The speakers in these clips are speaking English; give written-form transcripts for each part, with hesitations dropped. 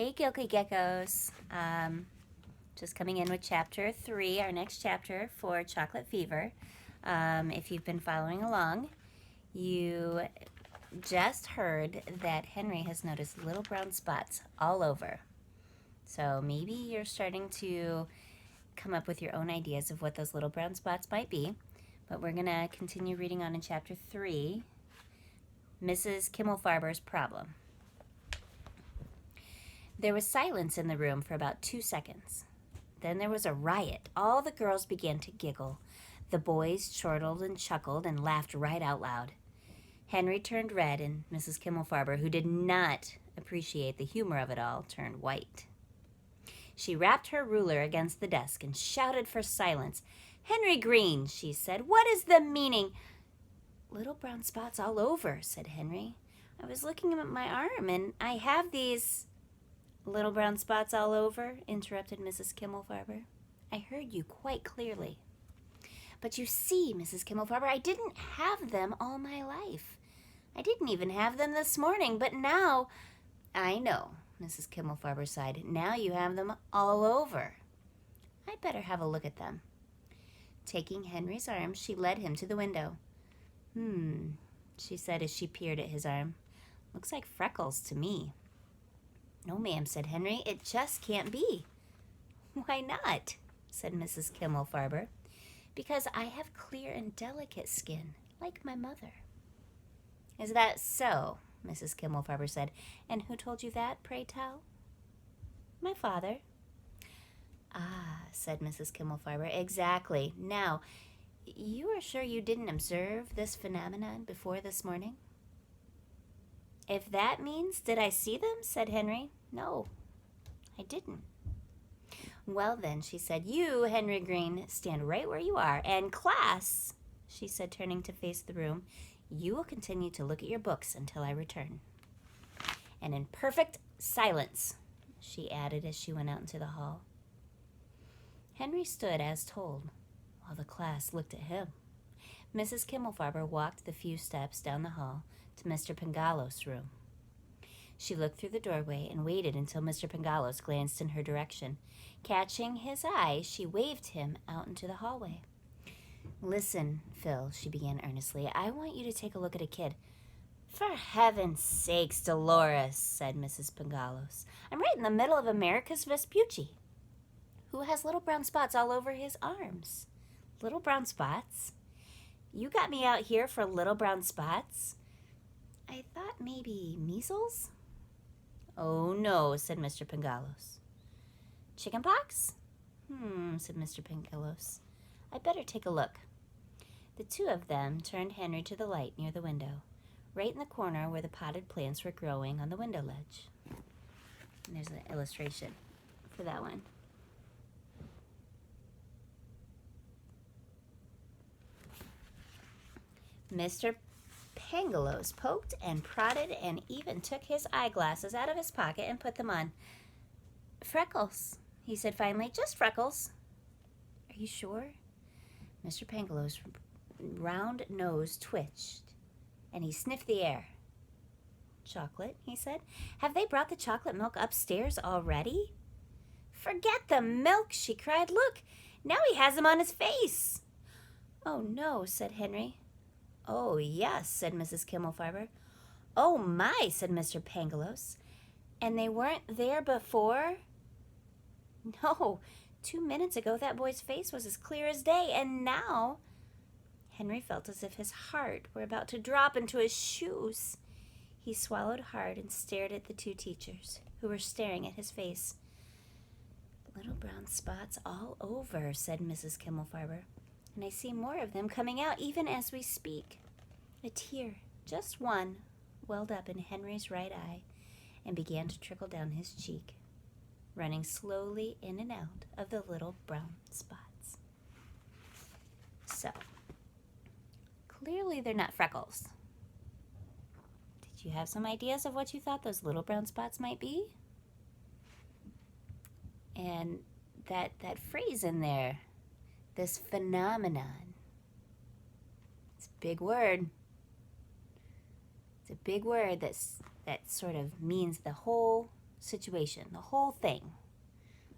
Hey Gilky Geckos, just coming in with chapter 3, our next chapter for Chocolate Fever. If you've been following along, you just heard that Henry has noticed little brown spots all over. So maybe you're starting to come up with your own ideas of what those little brown spots might be. But we're going to continue reading on in chapter 3, Mrs. Kimmelfarber's Problem. There was silence in the room for about 2 seconds. Then there was a riot. All the girls began to giggle. The boys chortled and chuckled and laughed right out loud. Henry turned red, and Mrs. Kimmelfarber, who did not appreciate the humor of it all, turned white. She rapped her ruler against the desk and shouted for silence. "Henry Green," she said, "what is the meaning?" "Little brown spots all over," said Henry. "I was looking at my arm, and I have these—" "Little brown spots all over?" interrupted Mrs. Kimmelfarber. "I heard you quite clearly." "But you see, Mrs. Kimmelfarber, I didn't have them all my life. I didn't even have them this morning, but now—" "I know," Mrs. Kimmelfarber sighed. "Now you have them all over. I'd better have a look at them." Taking Henry's arm, she led him to the window. She said as she peered at his arm. "Looks like freckles to me." "No, ma'am," said Henry. "It just can't be." "Why not?" said Mrs. Kimmelfarber. "Because I have clear and delicate skin, like my mother." "Is that so?" Mrs. Kimmelfarber said. "And who told you that, pray tell?" "My father." "Ah," said Mrs. Kimmelfarber, "exactly. Now, you are sure you didn't observe this phenomenon before this morning?" "If that means, did I see them?" said Henry. "No, I didn't." "Well then," she said, "you, Henry Green, stand right where you are. And class," she said, turning to face the room, "you will continue to look at your books until I return. And in perfect silence," she added as she went out into the hall. Henry stood as told, while the class looked at him. Mrs. Kimmelfarber walked the few steps down the hall to Mr. Pengallos' room. She looked through the doorway and waited until Mr. Pengallos glanced in her direction. Catching his eye, she waved him out into the hallway. "Listen, Phil," she began earnestly, "I want you to take a look at a kid." "For heaven's sakes, Dolores," said Mrs. Pengallos. "I'm right in the middle of America's Vespucci. Who has little brown spots all over his arms?" "Little brown spots? You got me out here for little brown spots? I thought maybe measles?" "Oh, no," said Mr. Pengallos. "Chicken pox?" Said Mr. Pengallos. "I'd better take a look." The two of them turned Henry to the light near the window, right in the corner where the potted plants were growing on the window ledge. And there's an illustration for that one. Mr. Pengallos poked and prodded and even took his eyeglasses out of his pocket and put them on. "Freckles," he said finally, "just freckles." "Are you sure?" Mr. Pengallos' round nose twitched, and he sniffed the air. "Chocolate," he said. "Have they brought the chocolate milk upstairs already?" "Forget the milk," she cried. "Look, now he has them on his face." "Oh, no," said Henry. "Oh, yes," said Mrs. Kimmelfarber. "Oh, my," said Mr. Pengallos. "And they weren't there before?" "No, 2 minutes ago that boy's face was as clear as day, and now—" Henry felt as if his heart were about to drop into his shoes. He swallowed hard and stared at the two teachers, who were staring at his face. "Little brown spots all over," said Mrs. Kimmelfarber. "And I see more of them coming out even as we speak." A tear, just one, welled up in Henry's right eye and began to trickle down his cheek, running slowly in and out of the little brown spots. So, clearly they're not freckles. Did you have some ideas of what you thought those little brown spots might be? And that phrase in there, this phenomenon, it's a big word. It's a big word that sort of means the whole situation, the whole thing.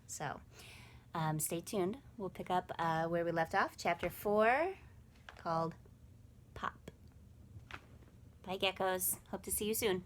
So, stay tuned. We'll pick up where we left off, chapter 4, called Pop. Bye, geckos. Hope to see you soon.